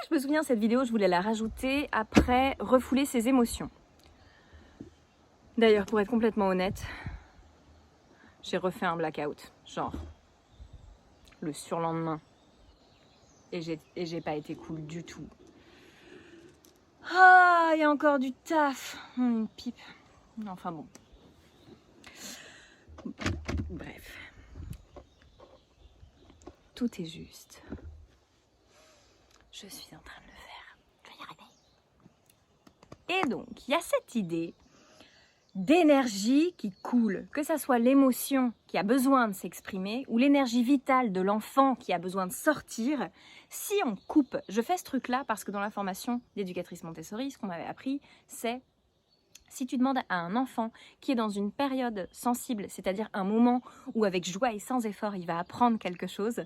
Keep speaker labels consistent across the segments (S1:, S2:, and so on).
S1: je me souviens, cette vidéo, je voulais la rajouter après refouler ses émotions. D'ailleurs, pour être complètement honnête, j'ai refait un blackout, genre le surlendemain. Et j'ai pas été cool du tout. Ah, il y a encore du taf. Une pipe. Enfin bon. Bref. Tout est juste. Je suis en train de le faire. Je vais y arriver. Et donc, il y a cette idée d'énergie qui coule, que ça soit l'émotion qui a besoin de s'exprimer ou l'énergie vitale de l'enfant qui a besoin de sortir. Si on coupe, je fais ce truc-là parce que dans la formation d'éducatrice Montessori, ce qu'on m'avait appris, c'est si tu demandes à un enfant qui est dans une période sensible, c'est-à-dire un moment où avec joie et sans effort, il va apprendre quelque chose,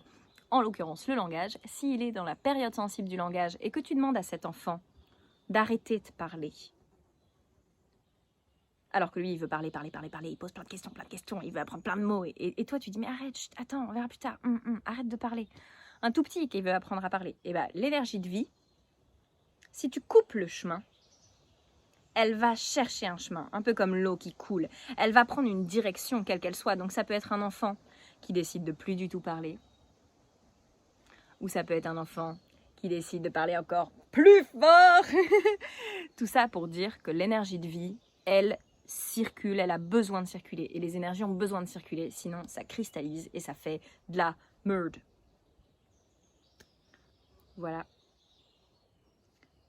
S1: en l'occurrence le langage, s'il est dans la période sensible du langage et que tu demandes à cet enfant d'arrêter de parler, alors que lui, il veut parler, il pose plein de questions, il veut apprendre plein de mots. Et toi, tu dis, mais arrête, chut, attends, on verra plus tard. Arrête de parler. Un tout petit qui veut apprendre à parler. Et bien, l'énergie de vie, si tu coupes le chemin, elle va chercher un chemin, un peu comme l'eau qui coule. Elle va prendre une direction, quelle qu'elle soit. Donc ça peut être un enfant qui décide de plus du tout parler. Ou ça peut être un enfant qui décide de parler encore plus fort. Tout ça pour dire que l'énergie de vie, elle circule, elle a besoin de circuler. Et les énergies ont besoin de circuler, sinon ça cristallise et ça fait de la merde. Voilà.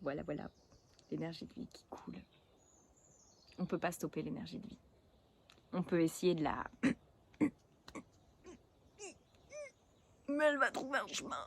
S1: Voilà. L'énergie de vie qui coule. On ne peut pas stopper l'énergie de vie. On peut essayer de la... Mais elle va trouver un chemin.